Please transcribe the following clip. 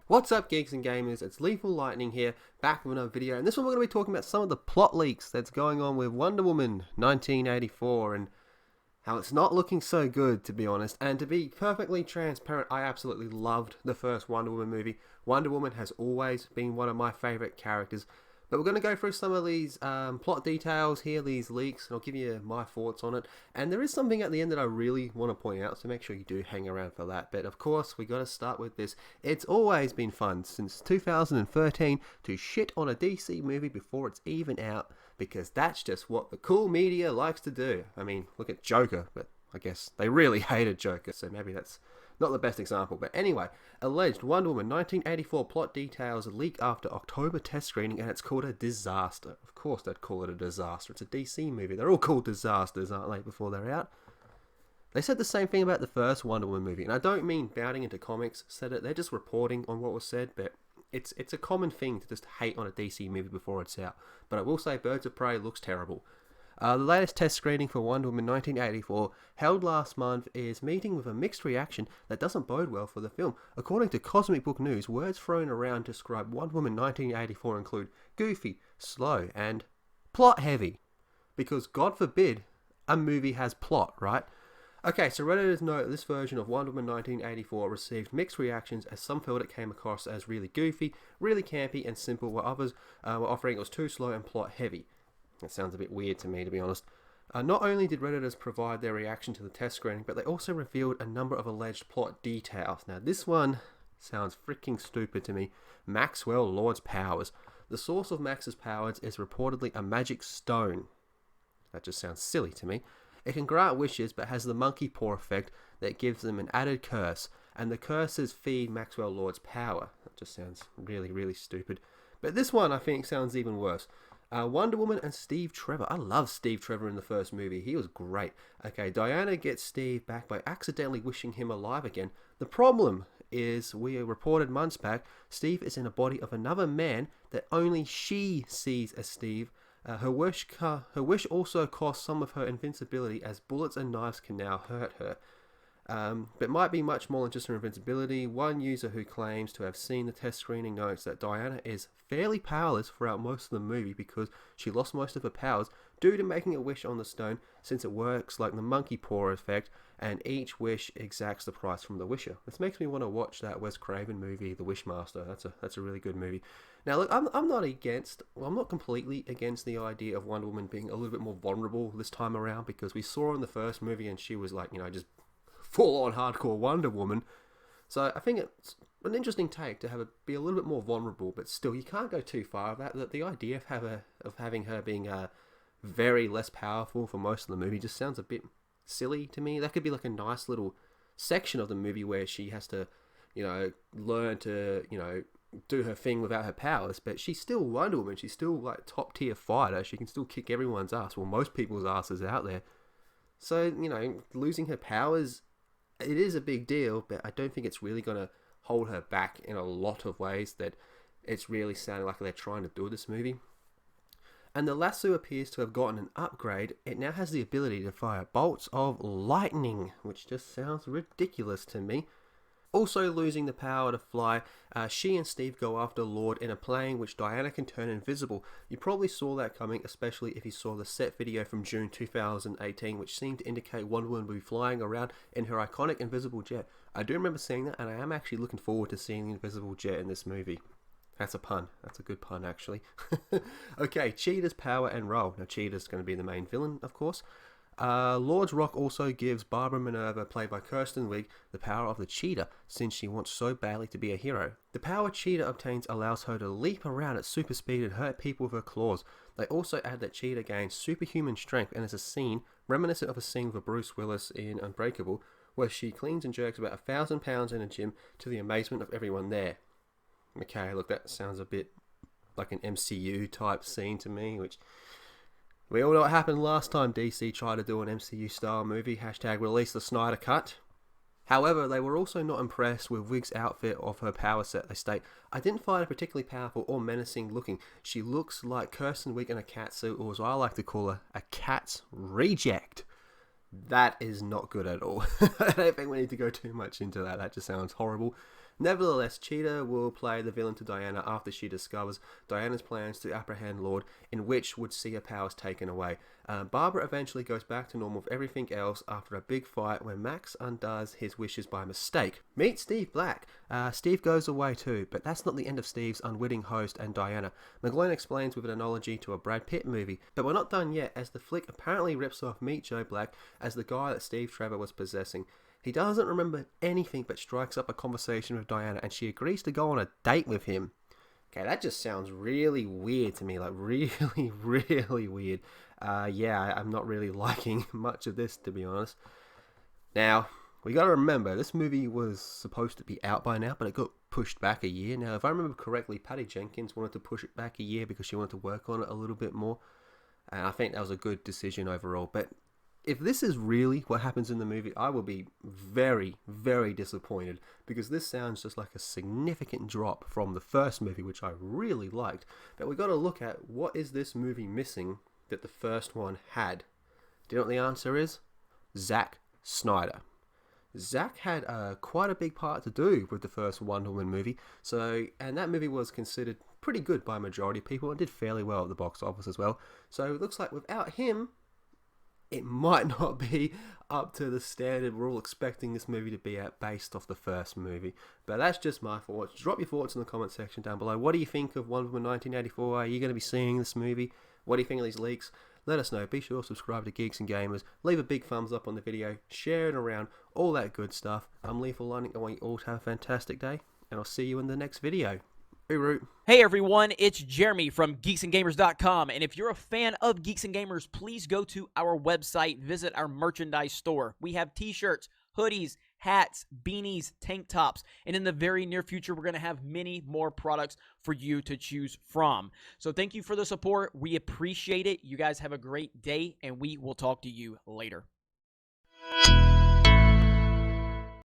What's up, geeks and gamers? It's Lethal Lightning here, back with another video, and this one we're going to be talking about some of the plot leaks that's going on with Wonder Woman 1984 and how it's not looking so good, to be honest. And to be perfectly transparent, I absolutely loved the first Wonder Woman movie. Wonder Woman has always been one of my favourite characters. But we're going to go through some of these plot details here, these leaks, and I'll give you my thoughts on it. And there is something at the end that I really want to point out, so make sure you do hang around for that. But of course, we got to start with this. It's always been fun since 2013 to shit on a DC movie before it's even out, because that's just what the cool media likes to do. I mean, look at Joker, but I guess they really hated Joker, so maybe that's not the best example. But anyway, alleged Wonder Woman 1984 plot details leak after October test screening, and it's called a disaster. Of course they'd call it a disaster. It's a DC movie. They're all called disasters, aren't they, before they're out? They said the same thing about the first Wonder Woman movie, and I don't mean bouting into comics said it. They're just reporting on what was said, but it's a common thing to just hate on a DC movie before it's out. But I will say Birds of Prey looks terrible. The latest test screening for Wonder Woman 1984, held last month, is meeting with a mixed reaction that doesn't bode well for the film. According to Cosmic Book News, words thrown around to describe Wonder Woman 1984 include goofy, slow, and plot heavy. Because God forbid a movie has plot, right? Okay, so Redditors note that this version of Wonder Woman 1984 received mixed reactions, as some felt it came across as really goofy, really campy and simple, while others were offering it was too slow and plot heavy. That sounds a bit weird to me, to be honest. Not only did Redditors provide their reaction to the test screening, but they also revealed a number of alleged plot details. Now, this one sounds freaking stupid to me. Maxwell Lord's powers. The source of Max's powers is reportedly a magic stone. That just sounds silly to me. It can grant wishes, but has the monkey paw effect that gives them an added curse, and the curses feed Maxwell Lord's power. That just sounds really, really stupid. But this one, I think, sounds even worse. Wonder Woman and Steve Trevor. I love Steve Trevor in the first movie. He was great. Okay, Diana gets Steve back by accidentally wishing him alive again. The problem is, we reported months back, Steve is in the body of another man that only she sees as Steve. Her wish also costs some of her invincibility, as bullets and knives can now hurt her. But might be much more than just her invincibility. One user who claims to have seen the test screening notes that Diana is fairly powerless throughout most of the movie because she lost most of her powers due to making a wish on the stone, since it works like the monkey paw effect and each wish exacts the price from the wisher. This makes me want to watch that Wes Craven movie, The Wishmaster. That's a really good movie. Now look, I'm not completely against the idea of Wonder Woman being a little bit more vulnerable this time around, because we saw her in the first movie and she was like, just full-on hardcore Wonder Woman. So I think it's an interesting take to have her be a little bit more vulnerable, but still, you can't go too far with that. The idea of having her being very less powerful for most of the movie just sounds a bit silly to me. That could be like a nice little section of the movie where she has to, learn to, do her thing without her powers, but she's still Wonder Woman. She's still like top-tier fighter. She can still kick everyone's ass, well, most people's asses out there. So, losing her powers, it is a big deal, but I don't think it's really going to hold her back in a lot of ways that it's really sounding like they're trying to do this movie. And the lasso appears to have gotten an upgrade. It now has the ability to fire bolts of lightning, which just sounds ridiculous to me. Also losing the power to fly, she and Steve go after Lord in a plane which Diana can turn invisible. You probably saw that coming, especially if you saw the set video from June 2018, which seemed to indicate Wonder Woman would be flying around in her iconic invisible jet. I do remember seeing that, and I am actually looking forward to seeing the invisible jet in this movie. That's a pun. That's a good pun, actually. Okay, Cheetah's power and role. Now, Cheetah's going to be the main villain, of course. Lord's Rock also gives Barbara Minerva, played by Kirsten Wiig, the power of the Cheetah, since she wants so badly to be a hero. The power Cheetah obtains allows her to leap around at super speed and hurt people with her claws. They also add that Cheetah gains superhuman strength, and is a scene reminiscent of a scene with Bruce Willis in Unbreakable, where she cleans and jerks about 1,000 pounds in a gym to the amazement of everyone there. Okay, look, that sounds a bit like an MCU type scene to me, which we all know what happened last time DC tried to do an MCU style movie, #release the Snyder Cut. However, they were also not impressed with Wig's outfit of her power set. They state, I didn't find her particularly powerful or menacing looking. She looks like Kirsten Wiig in a catsuit, or as I like to call her, a cat's reject. That is not good at all. I don't think we need to go too much into that. That just sounds horrible. Nevertheless, Cheetah will play the villain to Diana after she discovers Diana's plans to apprehend Lord, in which would see her powers taken away. Barbara eventually goes back to normal with everything else after a big fight when Max undoes his wishes by mistake. Meet Steve Black. Steve goes away too, but that's not the end of Steve's unwitting host and Diana. McGlone explains with an analogy to a Brad Pitt movie, but we're not done yet, as the flick apparently rips off Meet Joe Black as the guy that Steve Trevor was possessing. He doesn't remember anything but strikes up a conversation with Diana, and she agrees to go on a date with him. Okay, that just sounds really weird to me, like really, really weird. I'm not really liking much of this, to be honest. Now, we got to remember, this movie was supposed to be out by now, but it got pushed back a year. Now, if I remember correctly, Patty Jenkins wanted to push it back a year because she wanted to work on it a little bit more, and I think that was a good decision overall. But if this is really what happens in the movie, I will be very, very disappointed, because this sounds just like a significant drop from the first movie, which I really liked. But we've got to look at, what is this movie missing that the first one had? Do you know what the answer is? Zack Snyder. Zack had quite a big part to do with the first Wonder Woman movie, and that movie was considered pretty good by a majority of people and did fairly well at the box office as well. So it looks like without him, it might not be up to the standard we're all expecting this movie to be at based off the first movie. But that's just my thoughts. Drop your thoughts in the comment section down below. What do you think of Wonder Woman 1984? Are you going to be seeing this movie? What do you think of these leaks? Let us know. Be sure to subscribe to Geeks and Gamers. Leave a big thumbs up on the video. Share it around. All that good stuff. I'm Lethal Lightning. I want you all to have a fantastic day. And I'll see you in the next video. Hooroo. Hey everyone, it's Jeremy from geeksandgamers.com, and if you're a fan of Geeks and Gamers, please go to our website, visit our merchandise store. We have t-shirts, hoodies, hats, beanies, tank tops, and in the very near future, we're going to have many more products for you to choose from. So thank you for the support. We appreciate it. You guys have a great day, and we will talk to you later.